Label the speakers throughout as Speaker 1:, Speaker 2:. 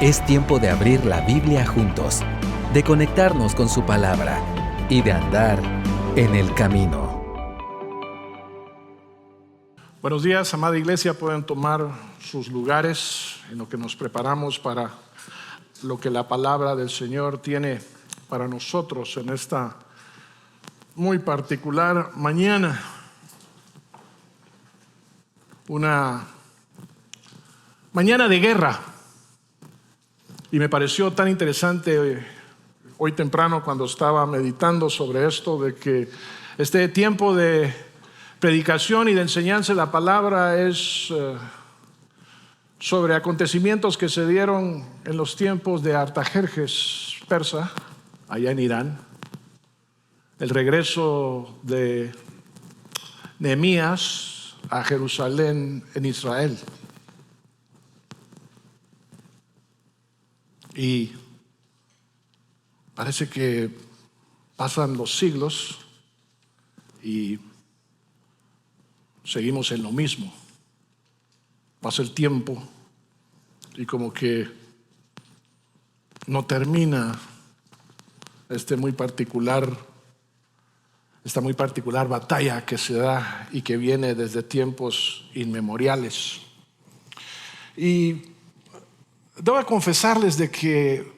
Speaker 1: Es tiempo de abrir la Biblia juntos, de conectarnos con su palabra y de andar en el camino.
Speaker 2: Buenos días, amada iglesia. Pueden tomar sus lugares en lo que nos preparamos para lo que la palabra del Señor tiene para nosotros en esta muy particular mañana. Una mañana de guerra. Y me pareció tan interesante hoy temprano cuando estaba meditando sobre esto, de que este tiempo de predicación y de enseñanza de la palabra es sobre acontecimientos que se dieron en los tiempos de Artajerjes persa, allá en Irán, el regreso de Nehemías a Jerusalén en Israel. Y parece que pasan los siglos y seguimos en lo mismo. Pasa el tiempo y como que no termina esta muy particular batalla que se da y que viene desde tiempos inmemoriales. Y debo confesarles de que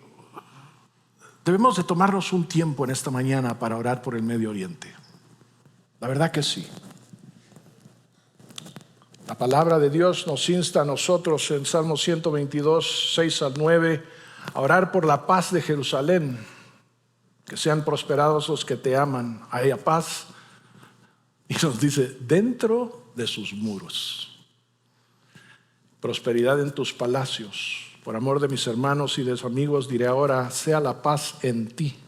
Speaker 2: debemos de tomarnos un tiempo en esta mañana para orar por el Medio Oriente. La verdad que sí. La palabra de Dios nos insta a nosotros en Salmo 122, 6 al 9, a orar por la paz de Jerusalén, que sean prosperados los que te aman, haya paz. Y nos dice, dentro de sus muros, prosperidad en tus palacios. Por amor de mis hermanos y de sus amigos diré ahora, sea la paz en ti.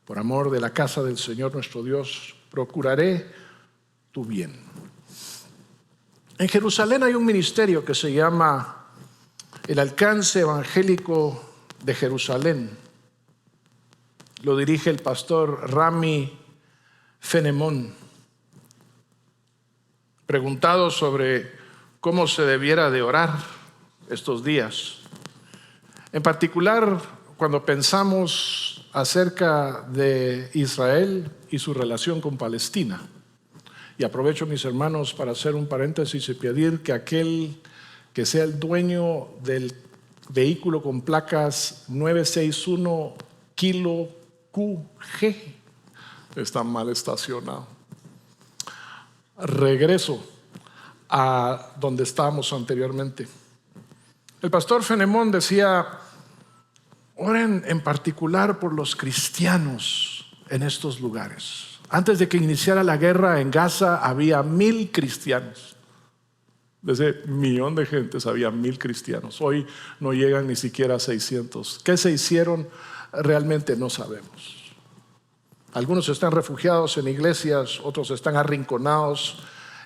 Speaker 2: Por amor de la casa del Señor nuestro Dios, procuraré tu bien. En Jerusalén hay un ministerio que se llama el Alcance Evangélico de Jerusalén. Lo dirige el pastor Rami Fenemón. Preguntado sobre cómo se debiera de orar estos días, en particular cuando pensamos acerca de Israel y su relación con Palestina. Y aprovecho, mis hermanos, para hacer un paréntesis y pedir que aquel que sea el dueño del vehículo con placas 961 kilo QG está mal estacionado. Regreso a donde estábamos anteriormente. El pastor Fenemón decía, oren en particular por los cristianos en estos lugares. Antes de que iniciara la guerra en Gaza había 1,000 cristianos. De ese millón de gentes había 1,000 cristianos. Hoy no llegan ni siquiera a 600. ¿Qué se hicieron? Realmente no sabemos. Algunos están refugiados en iglesias, otros están arrinconados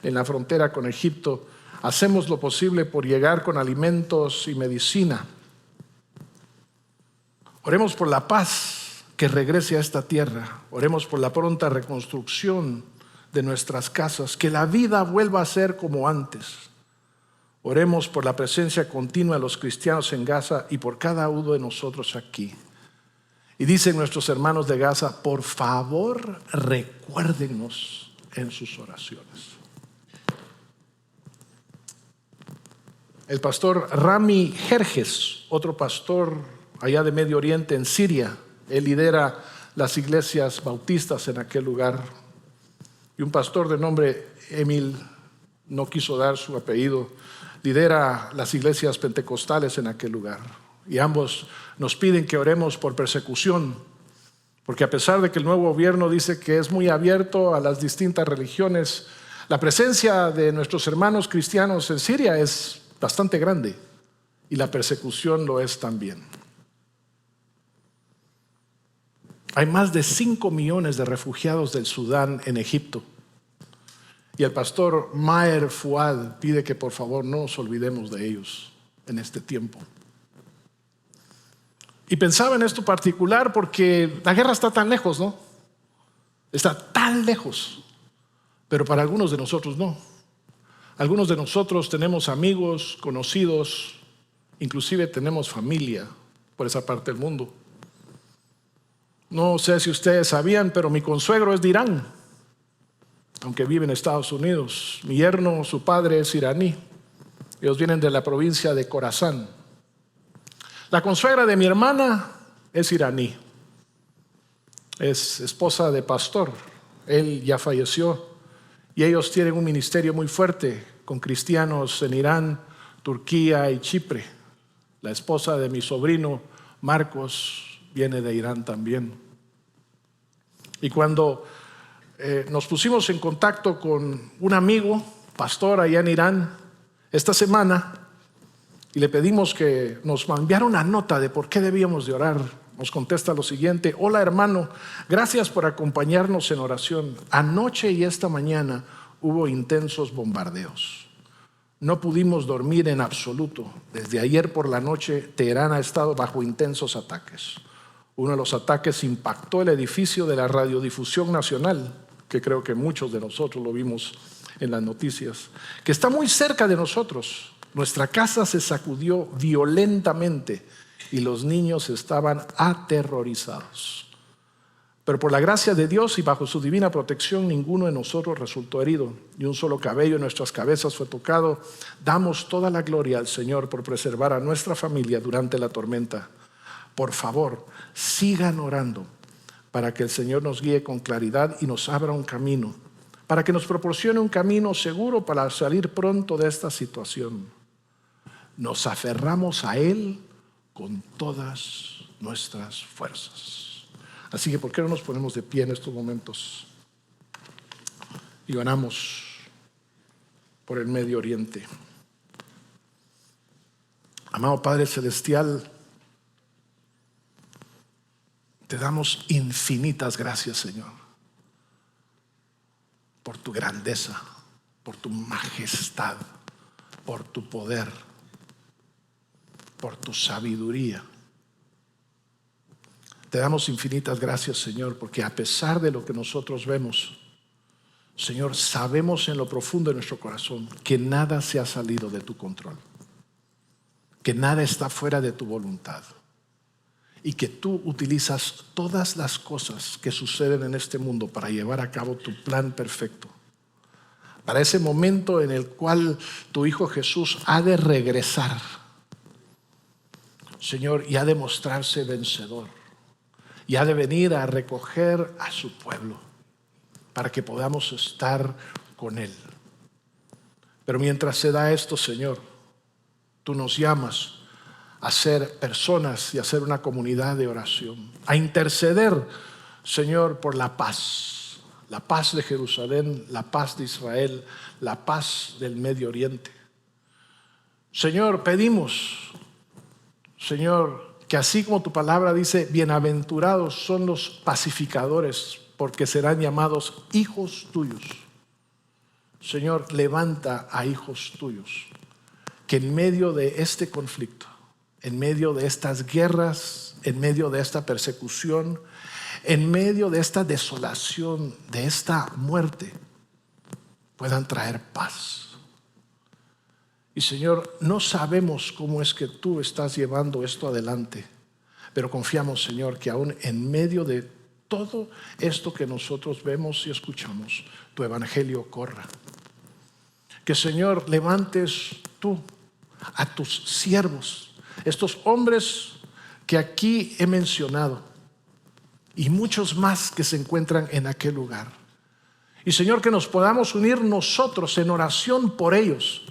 Speaker 2: en la frontera con Egipto. Hacemos lo posible por llegar con alimentos y medicina. Oremos por la paz que regrese a esta tierra. Oremos por la pronta reconstrucción de nuestras casas, que la vida vuelva a ser como antes. Oremos por la presencia continua de los cristianos en Gaza y por cada uno de nosotros aquí. Y dicen nuestros hermanos de Gaza, por favor recuérdennos en sus oraciones. El pastor Rami Jerjes, otro pastor allá de Medio Oriente en Siria, él lidera las iglesias bautistas en aquel lugar. Y un pastor de nombre Emil, no quiso dar su apellido, lidera las iglesias pentecostales en aquel lugar. Y ambos nos piden que oremos por persecución, porque a pesar de que el nuevo gobierno dice que es muy abierto a las distintas religiones, la presencia de nuestros hermanos cristianos en Siria es bastante grande y la persecución lo es también. Hay más de 5 millones de refugiados del Sudán en Egipto. Y el pastor Maher Fuad pide que por favor no nos olvidemos de ellos en este tiempo. Y pensaba en esto particular porque la guerra está tan lejos, ¿no? Está tan lejos. Pero para algunos de nosotros no. Algunos de nosotros tenemos amigos, conocidos, inclusive tenemos familia por esa parte del mundo. No sé si ustedes sabían, pero mi consuegro es de Irán, aunque vive en Estados Unidos. Mi yerno, su padre es iraní. Ellos vienen de la provincia de Khorasan. La consuegra de mi hermana es iraní. Es esposa de pastor. Él ya falleció. Y ellos tienen un ministerio muy fuerte con cristianos en Irán, Turquía y Chipre. La esposa de mi sobrino, Marcos, viene de Irán también. Y cuando nos pusimos en contacto con un amigo, pastor allá en Irán, esta semana, y le pedimos que nos enviara una nota de por qué debíamos de orar, nos contesta lo siguiente: hola hermano, gracias por acompañarnos en oración. Anoche y esta mañana hubo intensos bombardeos. No pudimos dormir en absoluto. Desde ayer por la noche, Teherán ha estado bajo intensos ataques. Uno de los ataques impactó el edificio de la Radiodifusión Nacional, que creo que muchos de nosotros lo vimos en las noticias, que está muy cerca de nosotros. Nuestra casa se sacudió violentamente y los niños estaban aterrorizados. Pero por la gracia de Dios y bajo su divina protección, ninguno de nosotros resultó herido, ni un solo cabello en nuestras cabezas fue tocado. Damos toda la gloria al Señor por preservar a nuestra familia durante la tormenta. Por favor, sigan orando para que el Señor nos guíe con claridad y nos abra un camino, para que nos proporcione un camino seguro para salir pronto de esta situación. Nos aferramos a Él con todas nuestras fuerzas. Así que, ¿por qué no nos ponemos de pie en estos momentos y oramos por el Medio Oriente? Amado Padre Celestial, te damos infinitas gracias, Señor, por tu grandeza, por tu majestad, por tu poder, por tu sabiduría. Te damos infinitas gracias, Señor, porque a pesar de lo que nosotros vemos, Señor, sabemos en lo profundo de nuestro corazón que nada se ha salido de tu control, que nada está fuera de tu voluntad y que tú utilizas todas las cosas que suceden en este mundo para llevar a cabo tu plan perfecto. Para ese momento en el cual tu Hijo Jesús ha de regresar, Señor, y ha de mostrarse vencedor. Y ha de venir a recoger a su pueblo para que podamos estar con Él. Pero mientras se da esto, Señor, tú nos llamas a ser personas y a ser una comunidad de oración, a interceder, Señor, por la paz de Jerusalén, la paz de Israel, la paz del Medio Oriente. Señor, pedimos, Señor, que así como tu palabra dice, bienaventurados son los pacificadores, porque serán llamados hijos tuyos. Señor, levanta a hijos tuyos, que en medio de este conflicto, en medio de estas guerras, en medio de esta persecución, en medio de esta desolación, de esta muerte, puedan traer paz. Y Señor, no sabemos cómo es que tú estás llevando esto adelante, pero confiamos, Señor, que aún en medio de todo esto que nosotros vemos y escuchamos, tu evangelio corra. Que, Señor, levantes tú a tus siervos, estos hombres que aquí he mencionado y muchos más que se encuentran en aquel lugar. Y, Señor, que nos podamos unir nosotros en oración por ellos,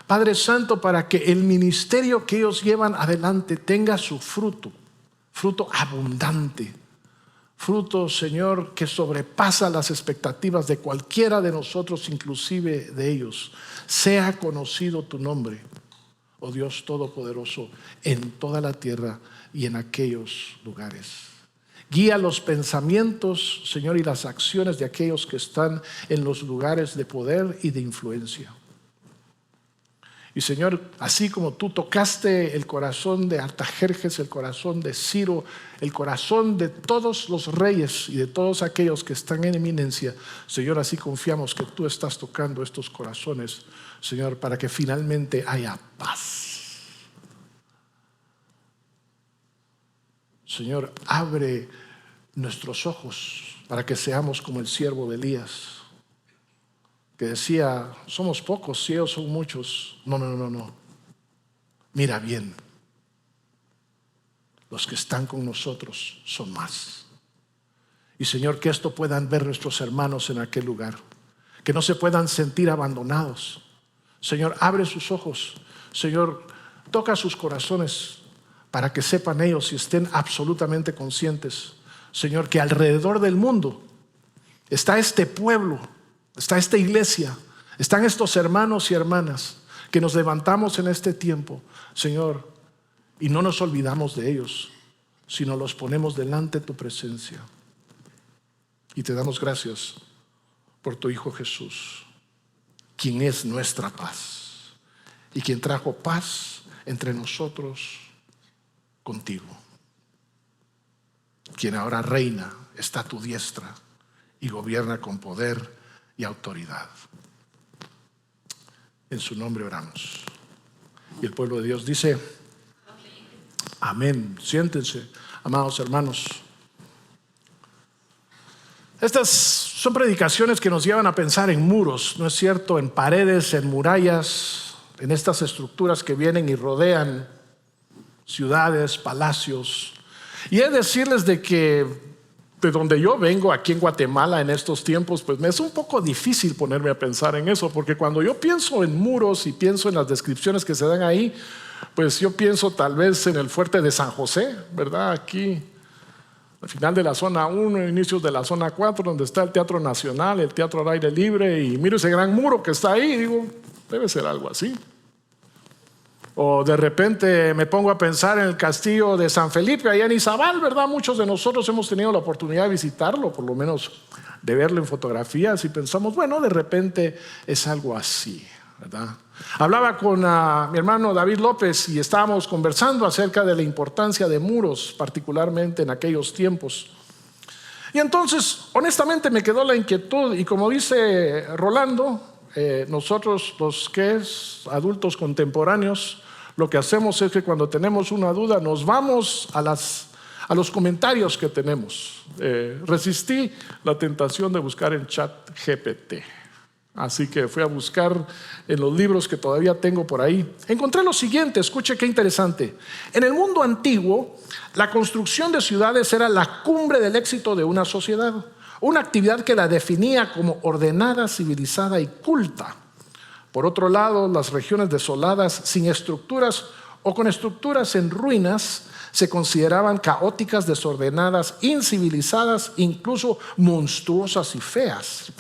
Speaker 2: Padre Santo, para que el ministerio que ellos llevan adelante tenga su fruto abundante, fruto, Señor, que sobrepasa las expectativas de cualquiera de nosotros, inclusive de ellos. Sea conocido tu nombre, oh Dios Todopoderoso, en toda la tierra y en aquellos lugares. Guía los pensamientos, Señor, y las acciones de aquellos que están en los lugares de poder y de influencia. Y, Señor, así como tú tocaste el corazón de Artajerjes, el corazón de Ciro, el corazón de todos los reyes y de todos aquellos que están en eminencia, Señor, así confiamos que tú estás tocando estos corazones, Señor, para que finalmente haya paz. Señor, abre nuestros ojos para que seamos como el siervo de Elías, que decía, somos pocos, si ellos son muchos. No. Mira bien, los que están con nosotros son más. Y Señor, que esto puedan ver nuestros hermanos en aquel lugar, que no se puedan sentir abandonados. Señor, abre sus ojos. Señor, toca sus corazones para que sepan ellos y estén absolutamente conscientes, Señor, que alrededor del mundo está este pueblo, está esta iglesia, están estos hermanos y hermanas que nos levantamos en este tiempo, Señor, y no nos olvidamos de ellos, sino los ponemos delante de tu presencia. Y te damos gracias por tu Hijo Jesús, quien es nuestra paz y quien trajo paz entre nosotros contigo, quien ahora reina, está a tu diestra y gobierna con poder y autoridad. En su nombre oramos. Y el pueblo de Dios dice, amén. Siéntense, amados hermanos. Estas son predicaciones que nos llevan a pensar en muros, ¿no es cierto? En paredes, en murallas, en estas estructuras que vienen y rodean ciudades, palacios. Y he de decirles de que de donde yo vengo, aquí en Guatemala, en estos tiempos, pues me es un poco difícil ponerme a pensar en eso, porque cuando yo pienso en muros y pienso en las descripciones que se dan ahí, pues yo pienso tal vez en el fuerte de San José, ¿verdad? Aquí, al final de la zona 1, inicios de la zona 4, donde está el Teatro Nacional, el Teatro al Aire Libre, y miro ese gran muro que está ahí, y digo, debe ser algo así. O de repente me pongo a pensar en el castillo de San Felipe, allá en Izabal, ¿verdad? Muchos de nosotros hemos tenido la oportunidad de visitarlo, por lo menos de verlo en fotografías, y pensamos, bueno, de repente es algo así, ¿verdad? Hablaba con mi hermano David López y estábamos conversando acerca de la importancia de muros, particularmente en aquellos tiempos. Y entonces, honestamente, me quedó la inquietud, y como dice Rolando, nosotros los que es adultos contemporáneos, lo que hacemos es que cuando tenemos una duda nos vamos a los comentarios que tenemos. Resistí la tentación de buscar en ChatGPT, así que fui a buscar en los libros que todavía tengo por ahí. Encontré lo siguiente, escuche qué interesante. En el mundo antiguo, la construcción de ciudades era la cumbre del éxito de una sociedad, una actividad que la definía como ordenada, civilizada y culta. Por otro lado, las regiones desoladas, sin estructuras o con estructuras en ruinas, se consideraban caóticas, desordenadas, incivilizadas, incluso monstruosas y feas.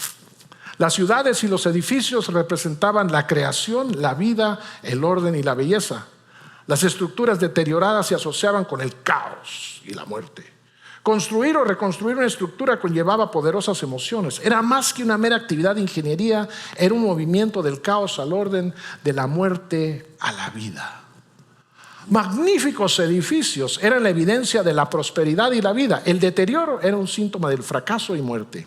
Speaker 2: Las ciudades y los edificios representaban la creación, la vida, el orden y la belleza. Las estructuras deterioradas se asociaban con el caos y la muerte. Construir o reconstruir una estructura conllevaba poderosas emociones. Era más que una mera actividad de ingeniería, era un movimiento del caos al orden, de la muerte a la vida. Magníficos edificios eran la evidencia de la prosperidad y la vida. El deterioro era un síntoma del fracaso y muerte.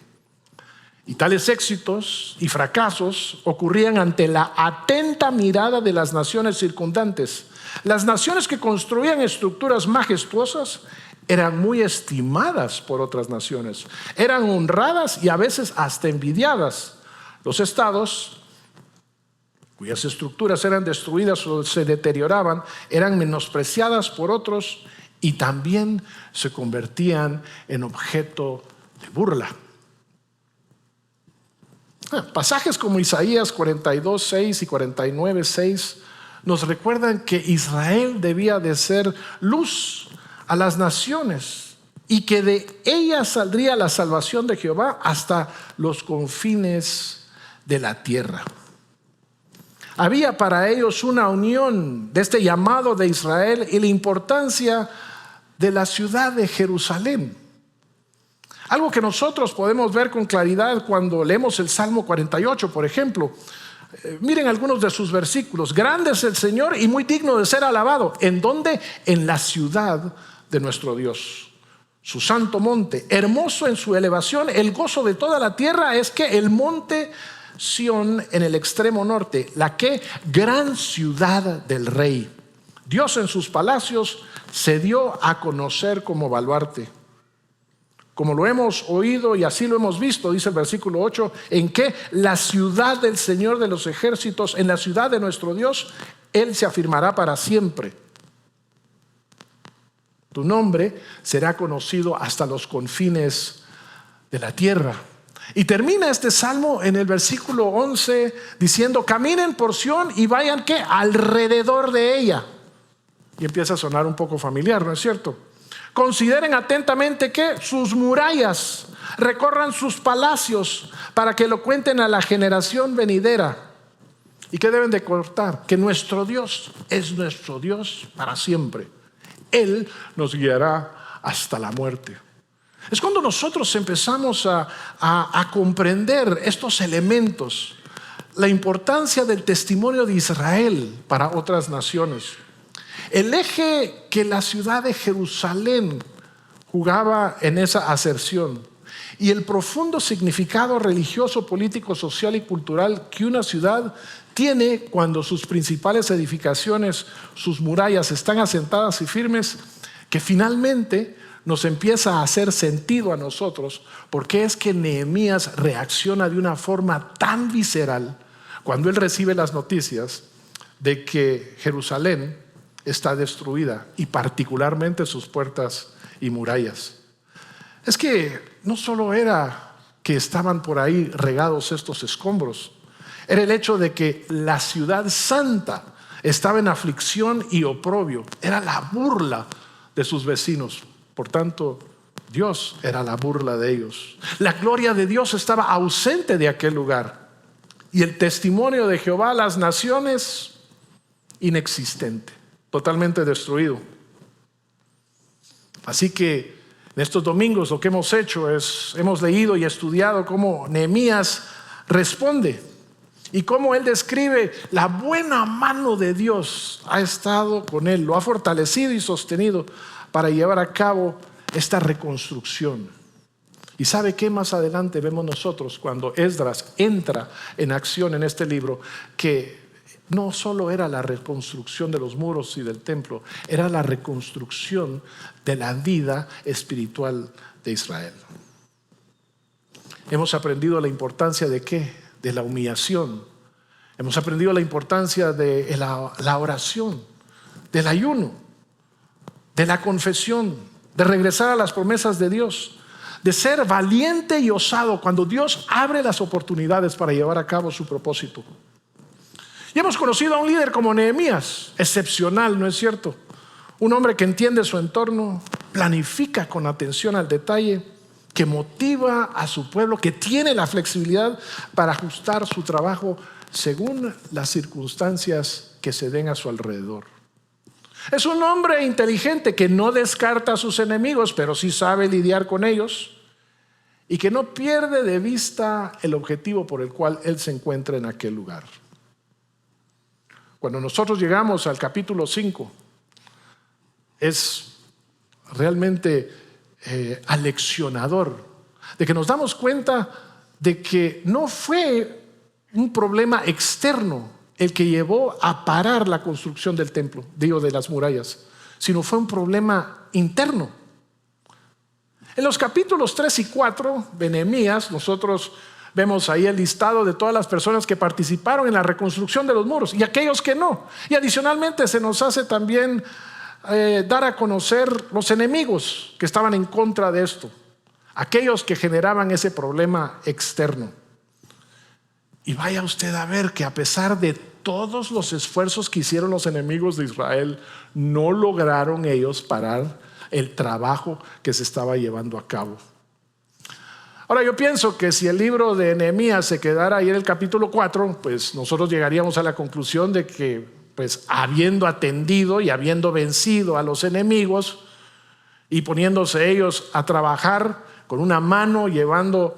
Speaker 2: Y tales éxitos y fracasos ocurrían ante la atenta mirada de las naciones circundantes. Las naciones que construían estructuras majestuosas eran muy estimadas por otras naciones, eran honradas y a veces hasta envidiadas. Los estados cuyas estructuras eran destruidas o se deterioraban eran menospreciadas por otros y también se convertían en objeto de burla. Pasajes como Isaías 42:6 y 49:6 nos recuerdan que Israel debía de ser luz a las naciones y que de ella saldría la salvación de Jehová hasta los confines de la tierra. Había para ellos una unión de este llamado de Israel y la importancia de la ciudad de Jerusalén. Algo que nosotros podemos ver con claridad cuando leemos el Salmo 48, por ejemplo. Miren algunos de sus versículos. Grande es el Señor y muy digno de ser alabado. ¿En dónde? En la ciudad de nuestro Dios, su santo monte, hermoso en su elevación. El gozo de toda la tierra es que el monte Sión en el extremo norte, la que gran ciudad del rey. Dios en sus palacios se dio a conocer como baluarte. Como lo hemos oído y así lo hemos visto, dice el versículo 8, en que la ciudad del Señor de los ejércitos, en la ciudad de nuestro Dios, Él se afirmará para siempre. Tu nombre será conocido hasta los confines de la tierra. Y termina este salmo en el versículo 11 diciendo: caminen por Sión y vayan ¿qué? Alrededor de ella. Y empieza a sonar un poco familiar, ¿no es cierto? Consideren atentamente que sus murallas, recorran sus palacios para que lo cuenten a la generación venidera. ¿Y qué deben de cortar? Que nuestro Dios es nuestro Dios para siempre. Él nos guiará hasta la muerte. Es cuando nosotros empezamos a comprender estos elementos, la importancia del testimonio de Israel para otras naciones. El eje que la ciudad de Jerusalén jugaba en esa aserción y el profundo significado religioso, político, social y cultural que una ciudad tiene cuando sus principales edificaciones, sus murallas están asentadas y firmes, que finalmente nos empieza a hacer sentido a nosotros, porque es que Nehemías reacciona de una forma tan visceral cuando él recibe las noticias de que Jerusalén está destruida y particularmente sus puertas y murallas. Es que no solo era que estaban por ahí regados estos escombros, era el hecho de que la ciudad santa estaba en aflicción y oprobio, era la burla de sus vecinos. Por tanto, Dios era la burla de ellos. La gloria de Dios estaba ausente de aquel lugar y el testimonio de Jehová a las naciones inexistente, totalmente destruido. Así que en estos domingos lo que hemos hecho es, hemos leído y estudiado cómo Nehemías responde y cómo él describe la buena mano de Dios ha estado con él, lo ha fortalecido y sostenido para llevar a cabo esta reconstrucción. Y ¿sabe qué? Más adelante vemos nosotros cuando Esdras entra en acción en este libro, que no solo era la reconstrucción de los muros y del templo, era la reconstrucción de la vida espiritual de Israel. Hemos aprendido la importancia de ¿qué? De la humillación. Hemos aprendido la importancia de la oración, del ayuno, de la confesión, de regresar a las promesas de Dios, de ser valiente y osado cuando Dios abre las oportunidades para llevar a cabo su propósito. Y hemos conocido a un líder como Nehemías, excepcional, ¿no es cierto? Un hombre que entiende su entorno, planifica con atención al detalle, que motiva a su pueblo, que tiene la flexibilidad para ajustar su trabajo según las circunstancias que se den a su alrededor. Es un hombre inteligente que no descarta a sus enemigos, pero sí sabe lidiar con ellos y que no pierde de vista el objetivo por el cual él se encuentra en aquel lugar. Cuando nosotros llegamos al capítulo 5, es realmente aleccionador de que nos damos cuenta de que no fue un problema externo el que llevó a parar la construcción del templo, digo de las murallas, sino fue un problema interno. En los capítulos 3 y 4 de Nehemías, nosotros vemos ahí el listado de todas las personas que participaron en la reconstrucción de los muros y aquellos que no. Y adicionalmente se nos hace también dar a conocer los enemigos que estaban en contra de esto, aquellos que generaban ese problema externo. Y vaya usted a ver que a pesar de todos los esfuerzos que hicieron los enemigos de Israel, no lograron ellos parar el trabajo que se estaba llevando a cabo. Ahora yo pienso que si el libro de Nehemías se quedara ahí en el capítulo 4, pues nosotros llegaríamos a la conclusión de que pues habiendo atendido y habiendo vencido a los enemigos y poniéndose ellos a trabajar con una mano llevando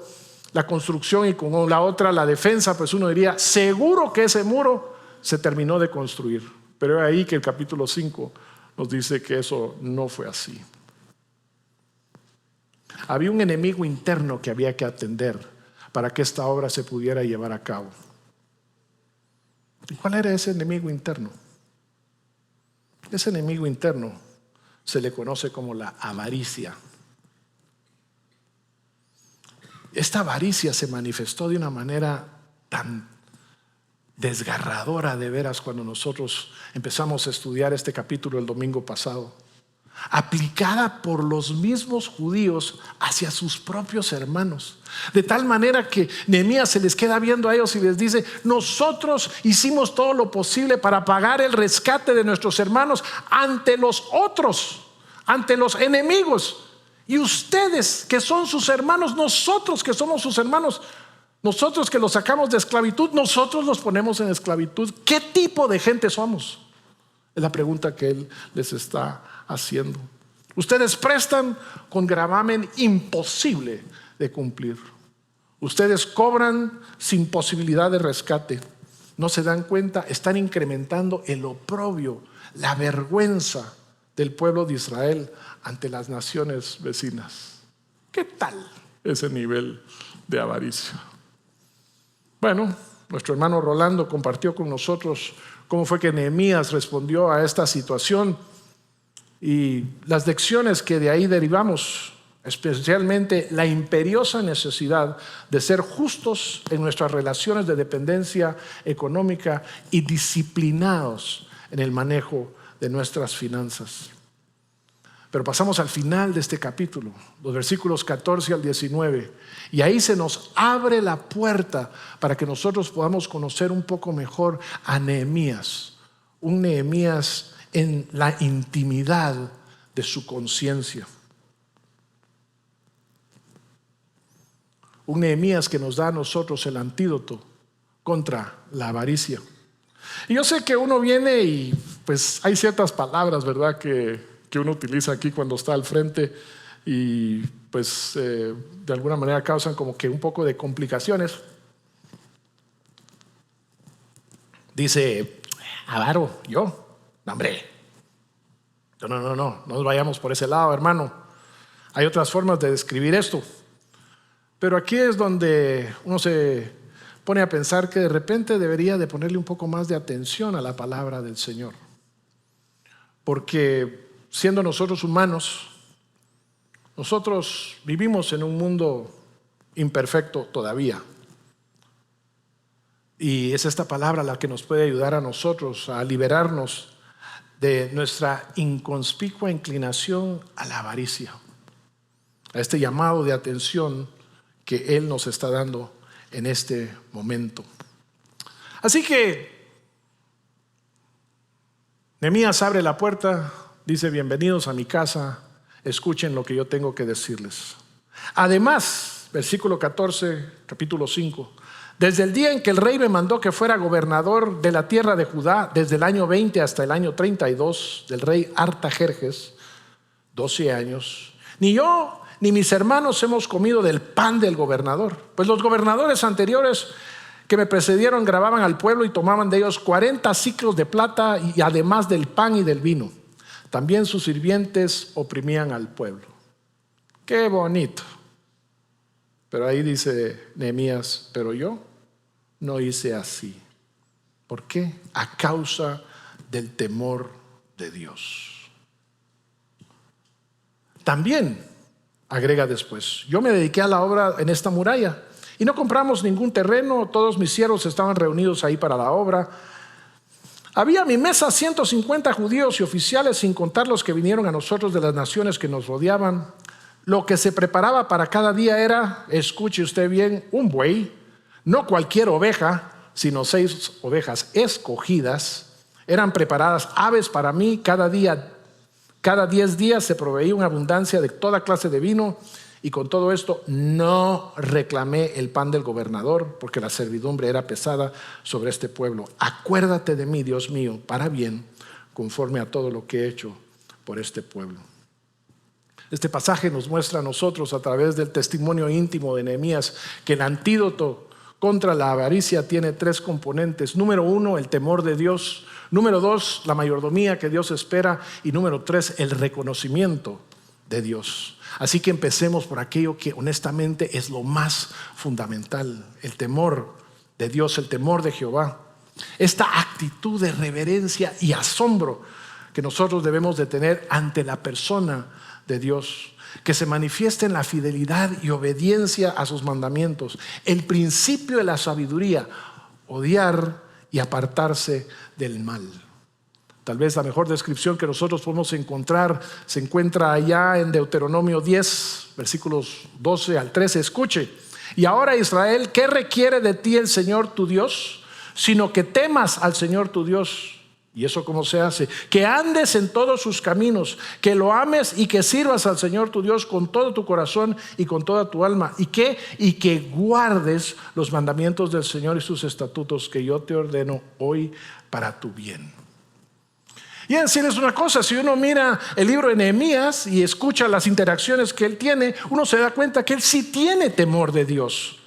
Speaker 2: la construcción y con la otra la defensa, pues uno diría seguro que ese muro se terminó de construir. Pero es ahí que el capítulo 5 nos dice que eso no fue así. Había un enemigo interno que había que atender para que esta obra se pudiera llevar a cabo. ¿Y cuál era ese enemigo interno? Ese enemigo interno se le conoce como la avaricia. Esta avaricia se manifestó de una manera tan desgarradora de veras cuando nosotros empezamos a estudiar este capítulo el domingo pasado, aplicada por los mismos judíos hacia sus propios hermanos, de tal manera que Nehemías se les queda viendo a ellos y les dice: nosotros hicimos todo lo posible para pagar el rescate de nuestros hermanos ante los otros, ante los enemigos, y ustedes que son sus hermanos, nosotros que somos sus hermanos, nosotros que los sacamos de esclavitud, nosotros los ponemos en esclavitud. ¿Qué tipo de gente somos? Es la pregunta que él les está haciendo. Ustedes prestan con gravamen imposible de cumplir. Ustedes cobran sin posibilidad de rescate. No se dan cuenta, están incrementando el oprobio, la vergüenza del pueblo de Israel ante las naciones vecinas. ¿Qué tal ese nivel de avaricia? Bueno, nuestro hermano Rolando compartió con nosotros cómo fue que Nehemías respondió a esta situación y las lecciones que de ahí derivamos, especialmente la imperiosa necesidad de ser justos en nuestras relaciones de dependencia económica y disciplinados en el manejo de nuestras finanzas. Pero pasamos al final de este capítulo, los versículos 14 al 19, y ahí se nos abre la puerta para que nosotros podamos conocer un poco mejor a Nehemías, un Nehemías en la intimidad de su conciencia. Un Nehemías que nos da a nosotros el antídoto contra la avaricia. Y yo sé que uno viene y pues hay ciertas palabras, ¿verdad?, que uno utiliza aquí cuando está al frente y pues de alguna manera causan como que un poco de complicaciones. Dice: avaro, yo, hombre, no nos vayamos por ese lado, hermano. Hay otras formas de describir esto, pero aquí es donde uno se pone a pensar que de repente debería de ponerle un poco más de atención a la palabra del Señor, porque siendo nosotros humanos, nosotros vivimos en un mundo imperfecto todavía. Y es esta palabra la que nos puede ayudar a nosotros a liberarnos de nuestra inconspicua inclinación a la avaricia, a este llamado de atención que Él nos está dando en este momento. Así que Nehemías abre la puerta. Dice: bienvenidos a mi casa, escuchen lo que yo tengo que decirles. Además, versículo 14, capítulo 5, desde el día en que el rey me mandó que fuera gobernador de la tierra de Judá, desde el año 20 hasta el año 32 del rey Artajerjes, 12 años, ni yo ni mis hermanos hemos comido del pan del gobernador, pues los gobernadores anteriores que me precedieron gravaban al pueblo y tomaban de ellos 40 siclos de plata, y además del pan y del vino. También sus sirvientes oprimían al pueblo. Qué bonito. Pero ahí dice Nehemías: pero yo no hice así. ¿Por qué? A causa del temor de Dios. También agrega después: yo me dediqué a la obra en esta muralla y no compramos ningún terreno. Todos mis siervos estaban reunidos ahí para la obra. Había a mi mesa 150 judíos y oficiales, sin contar los que vinieron a nosotros de las naciones que nos rodeaban. Lo que se preparaba para cada día era, escuche usted bien, un buey, no cualquier oveja, sino 6 ovejas escogidas. Eran preparadas aves para mí cada día. Cada 10 días se proveía una abundancia de toda clase de vino. Y con todo esto no reclamé el pan del gobernador, porque la servidumbre era pesada sobre este pueblo. Acuérdate de mí, Dios mío, para bien, conforme a todo lo que he hecho por este pueblo. Este pasaje nos muestra a nosotros, a través del testimonio íntimo de Nehemías, que el antídoto contra la avaricia tiene 3 componentes. Número 1, el temor de Dios. Número 2, la mayordomía que Dios espera. Y número 3, el reconocimiento de Dios. Así que empecemos por aquello que honestamente es lo más fundamental: el temor de Dios, el temor de Jehová. Esta actitud de reverencia y asombro que nosotros debemos de tener ante la persona de Dios, que se manifieste en la fidelidad y obediencia a sus mandamientos. El principio de la sabiduría: odiar y apartarse del mal. Tal vez la mejor descripción que nosotros podemos encontrar se encuentra allá en Deuteronomio 10, versículos 12 al 13. Escuche: y ahora, Israel, ¿qué requiere de ti el Señor tu Dios? Sino que temas al Señor tu Dios. ¿Y eso cómo se hace? Que andes en todos sus caminos, que lo ames y que sirvas al Señor tu Dios con todo tu corazón y con toda tu alma. Y que guardes los mandamientos del Señor y sus estatutos que yo te ordeno hoy para tu bien. Y decirles una cosa: si uno mira el libro de Nehemías y escucha las interacciones que él tiene, uno se da cuenta que él sí tiene temor de Dios.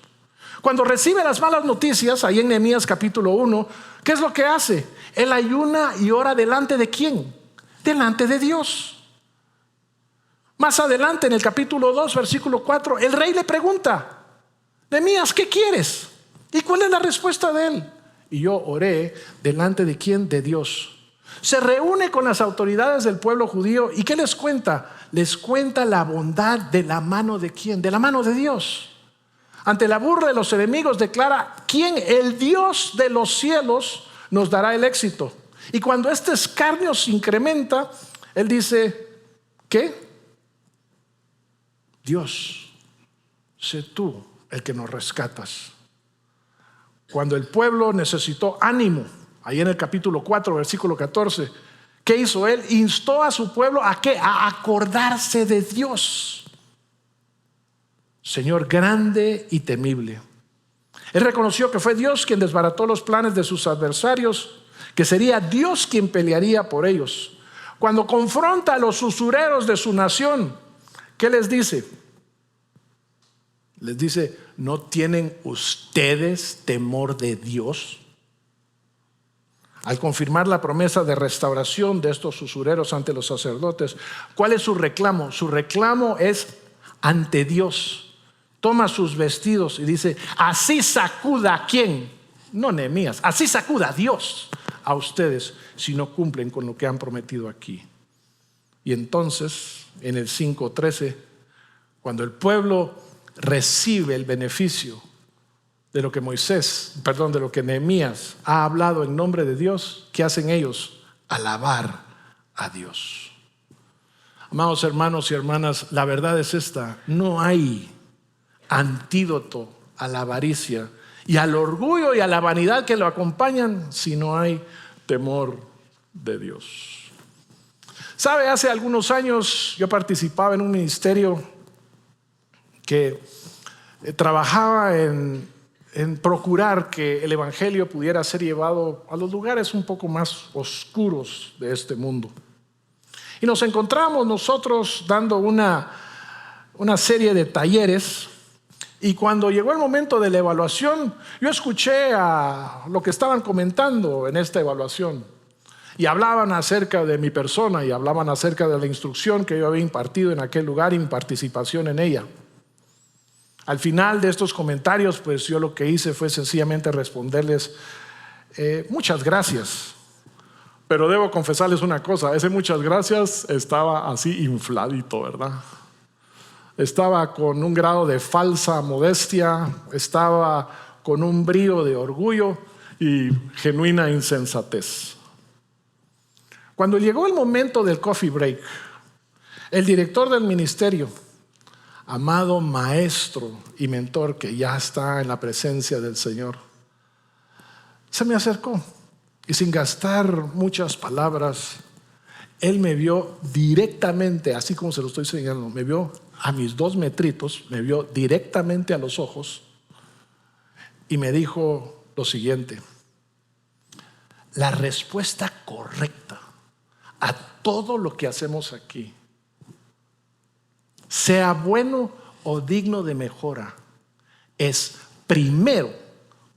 Speaker 2: Cuando recibe las malas noticias, ahí en Nehemías capítulo 1, ¿qué es lo que hace? Él ayuna y ora delante de ¿quién? Delante de Dios. Más adelante, en el capítulo 2, versículo 4, el rey le pregunta: Nehemías, ¿qué quieres? ¿Y cuál es la respuesta de él? Y yo oré delante de ¿quién? De Dios. Se reúne con las autoridades del pueblo judío y ¿qué les cuenta? Les cuenta la bondad de la mano de ¿quién? De la mano de Dios. Ante la burla de los enemigos declara: ¿quién? El Dios de los cielos nos dará el éxito. Y cuando este escarnio se incrementa, él dice: ¿qué? Dios, sé tú el que nos rescatas. Cuando el pueblo necesitó ánimo, ahí en el capítulo 4, versículo 14, ¿qué hizo él? Instó a su pueblo ¿a qué? A acordarse de Dios, Señor grande y temible. Él reconoció que fue Dios quien desbarató los planes de sus adversarios, que sería Dios quien pelearía por ellos. Cuando confronta a los usureros de su nación, ¿qué les dice? Les dice: ¿no tienen ustedes temor de Dios? Al confirmar la promesa de restauración de estos usureros ante los sacerdotes, ¿cuál es su reclamo? Su reclamo es ante Dios. Toma sus vestidos y dice: así sacuda ¿a quién? No Nehemías, así sacuda a Dios a ustedes si no cumplen con lo que han prometido aquí. Y entonces, en el 5:13, cuando el pueblo recibe el beneficio de lo que de lo que Nehemías ha hablado en nombre de Dios, ¿qué hacen ellos? Alabar a Dios. Amados hermanos y hermanas, la verdad es esta: no hay antídoto a la avaricia y al orgullo y a la vanidad que lo acompañan si no hay temor de Dios. ¿Sabe? Hace algunos años yo participaba en un ministerio que trabajaba en procurar que el evangelio pudiera ser llevado a los lugares un poco más oscuros de este mundo. Y nos encontramos nosotros dando una serie de talleres. Y cuando llegó el momento de la evaluación, yo escuché a lo que estaban comentando en esta evaluación. Y hablaban acerca de mi persona y hablaban acerca de la instrucción que yo había impartido en aquel lugar y mi participación en ella. Al final de estos comentarios, pues yo lo que hice fue sencillamente responderles: muchas gracias. Pero debo confesarles una cosa: ese muchas gracias estaba así infladito, ¿verdad? Estaba con un grado de falsa modestia, estaba con un brío de orgullo y genuina insensatez. Cuando llegó el momento del coffee break, el director del ministerio, amado maestro y mentor que ya está en la presencia del Señor, se me acercó y sin gastar muchas palabras, él me vio directamente, así como se lo estoy señalando, me vio a mis 2 metritos, me vio directamente a los ojos y me dijo lo siguiente: la respuesta correcta a todo lo que hacemos aquí, sea bueno o digno de mejora, es primero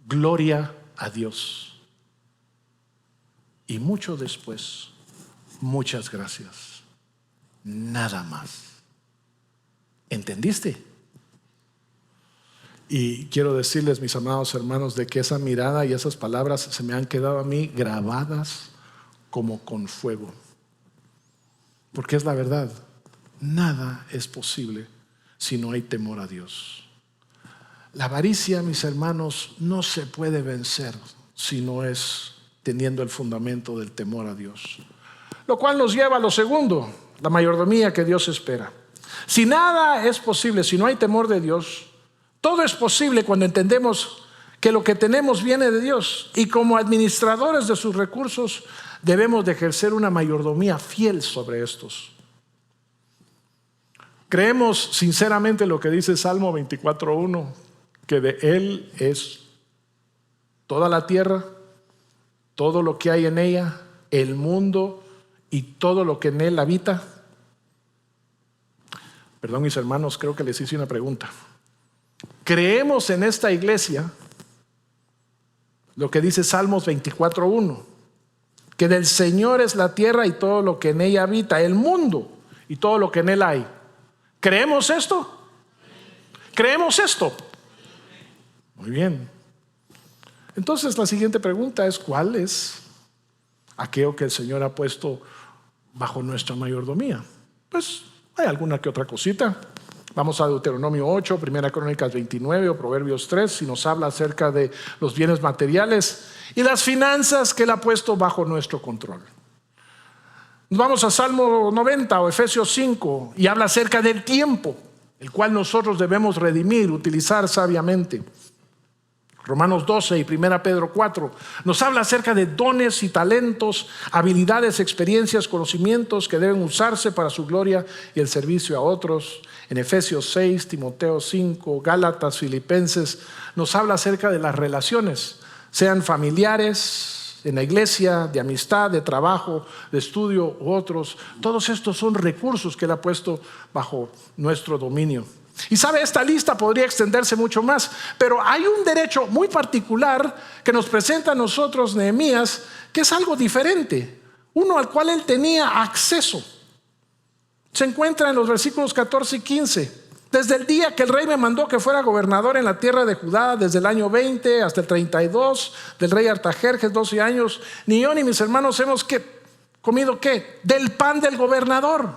Speaker 2: gloria a Dios y mucho después muchas gracias, nada más. ¿Entendiste? Y quiero decirles, mis amados hermanos, de que esa mirada y esas palabras se me han quedado a mí grabadas como con fuego. Porque es la verdad. Nada es posible si no hay temor a Dios. La avaricia, mis hermanos, no se puede vencer si no es teniendo el fundamento del temor a Dios. Lo cual nos lleva a lo segundo, la mayordomía que Dios espera. Si nada es posible, si no hay temor de Dios, todo es posible cuando entendemos que lo que tenemos viene de Dios. Y como administradores de sus recursos, debemos de ejercer una mayordomía fiel sobre estos. Creemos sinceramente lo que dice Salmo 24:1, que de Él es toda la tierra, todo lo que hay en ella, el mundo y todo lo que en él habita. Perdón, mis hermanos, creo que les hice una pregunta. Creemos en esta iglesia lo que dice Salmos 24:1, que del Señor es la tierra y todo lo que en ella habita, el mundo y todo lo que en él hay. ¿Creemos esto? ¿Creemos esto? Muy bien. Entonces la siguiente pregunta es: ¿cuál es aquello que el Señor ha puesto bajo nuestra mayordomía? Pues hay alguna que otra cosita. Vamos a Deuteronomio 8, Primera Crónicas 29 o Proverbios 3, y nos habla acerca de los bienes materiales y las finanzas que Él ha puesto bajo nuestro control. Nos vamos a Salmo 90 o Efesios 5 y habla acerca del tiempo, el cual nosotros debemos redimir, utilizar sabiamente. Romanos 12 y 1 Pedro 4 nos habla acerca de dones y talentos, habilidades, experiencias, conocimientos que deben usarse para su gloria y el servicio a otros. En Efesios 6, Timoteo 5, Gálatas, Filipenses nos habla acerca de las relaciones, sean familiares, en la iglesia, de amistad, de trabajo, de estudio u otros. Todos estos son recursos que Él ha puesto bajo nuestro dominio. Y sabe, esta lista podría extenderse mucho más, pero hay un derecho muy particular que nos presenta a nosotros Nehemías, que es algo diferente, uno al cual él tenía acceso. Se encuentra en los versículos 14 y 15. Desde el día que el rey me mandó que fuera gobernador en la tierra de Judá, desde el año 20 hasta el 32 del rey Artajerjes, 12 años, ni yo ni mis hermanos hemos comido ¿qué? Del pan del gobernador.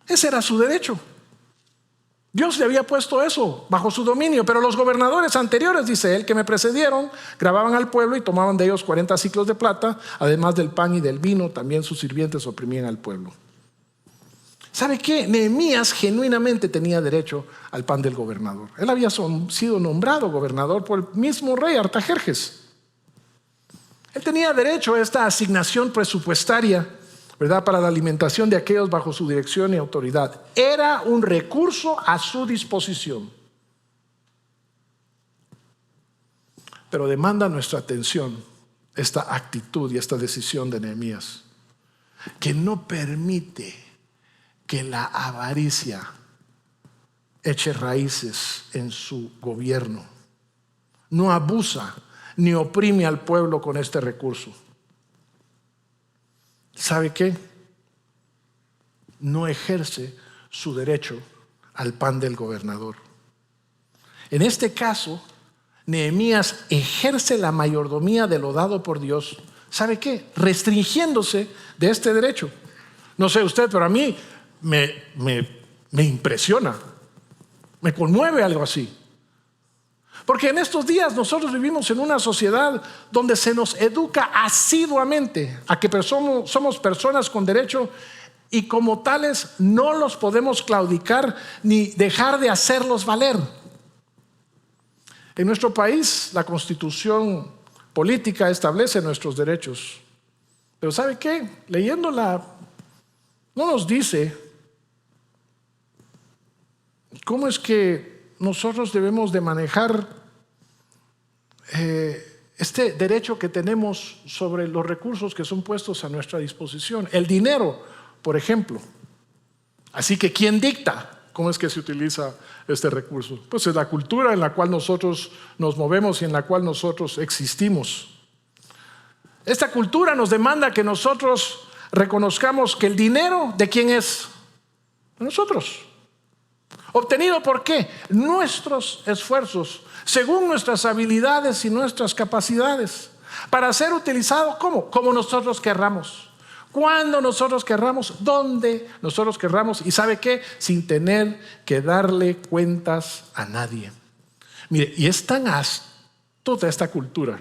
Speaker 2: Ese era su derecho. Dios le había puesto eso bajo su dominio, pero los gobernadores anteriores, dice él, que me precedieron, grababan al pueblo y tomaban de ellos 40 siclos de plata, además del pan y del vino. También sus sirvientes oprimían al pueblo. ¿Sabe qué? Nehemías genuinamente tenía derecho al pan del gobernador. Él había sido nombrado gobernador por el mismo rey Artajerjes. Él tenía derecho a esta asignación presupuestaria, ¿verdad?, para la alimentación de aquellos bajo su dirección y autoridad. Era un recurso a su disposición. Pero demanda nuestra atención esta actitud y esta decisión de Nehemías, que no permite que la avaricia eche raíces en su gobierno. No abusa ni oprime al pueblo con este recurso. ¿Sabe qué? No ejerce su derecho al pan del gobernador. En este caso, Nehemías ejerce la mayordomía de lo dado por Dios. ¿Sabe qué? Restringiéndose de este derecho. No sé usted, pero a mí me impresiona, me conmueve algo así. Porque en estos días nosotros vivimos en una sociedad donde se nos educa asiduamente a que somos personas con derecho y como tales no los podemos claudicar ni dejar de hacerlos valer. En nuestro país la Constitución política establece nuestros derechos. Pero ¿sabe qué? Leyéndola no nos dice cómo es que nosotros debemos de manejar este derecho que tenemos sobre los recursos que son puestos a nuestra disposición. El dinero, por ejemplo. Así que ¿quién dicta cómo es que se utiliza este recurso? Pues es la cultura en la cual nosotros nos movemos y en la cual nosotros existimos. Esta cultura nos demanda que nosotros reconozcamos que el dinero, ¿de quién es? De nosotros. ¿Obtenido por qué? Nuestros esfuerzos, según nuestras habilidades y nuestras capacidades, para ser utilizado ¿cómo? Como nosotros querramos, cuando nosotros querramos, donde nosotros querramos. ¿Y sabe qué? Sin tener que darle cuentas a nadie. Mire, y es tan astuta esta cultura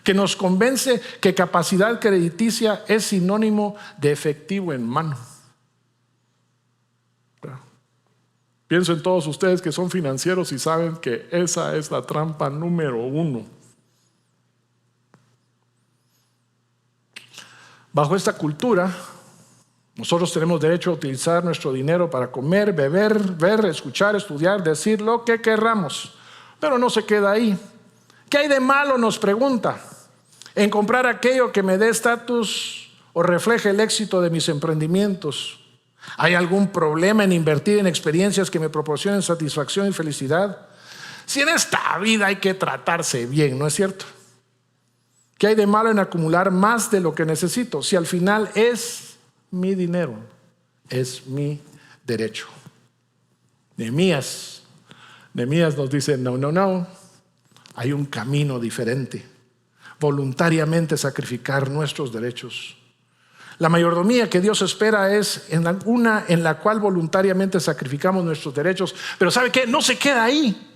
Speaker 2: que nos convence que capacidad crediticia es sinónimo de efectivo en mano. Pienso en todos ustedes que son financieros y saben que esa es la trampa número 1. Bajo esta cultura, nosotros tenemos derecho a utilizar nuestro dinero para comer, beber, ver, escuchar, estudiar, decir lo que querramos. Pero no se queda ahí. ¿Qué hay de malo?, nos pregunta, en comprar aquello que me dé estatus o refleje el éxito de mis emprendimientos. ¿Hay algún problema en invertir en experiencias que me proporcionen satisfacción y felicidad? Si en esta vida hay que tratarse bien, ¿no es cierto? ¿Qué hay de malo en acumular más de lo que necesito? Si al final es mi dinero, es mi derecho. Nehemías nos dice, no. Hay un camino diferente. Voluntariamente sacrificar nuestros derechos. La mayordomía que Dios espera es una en la cual voluntariamente sacrificamos nuestros derechos. Pero ¿sabe qué? No se queda ahí.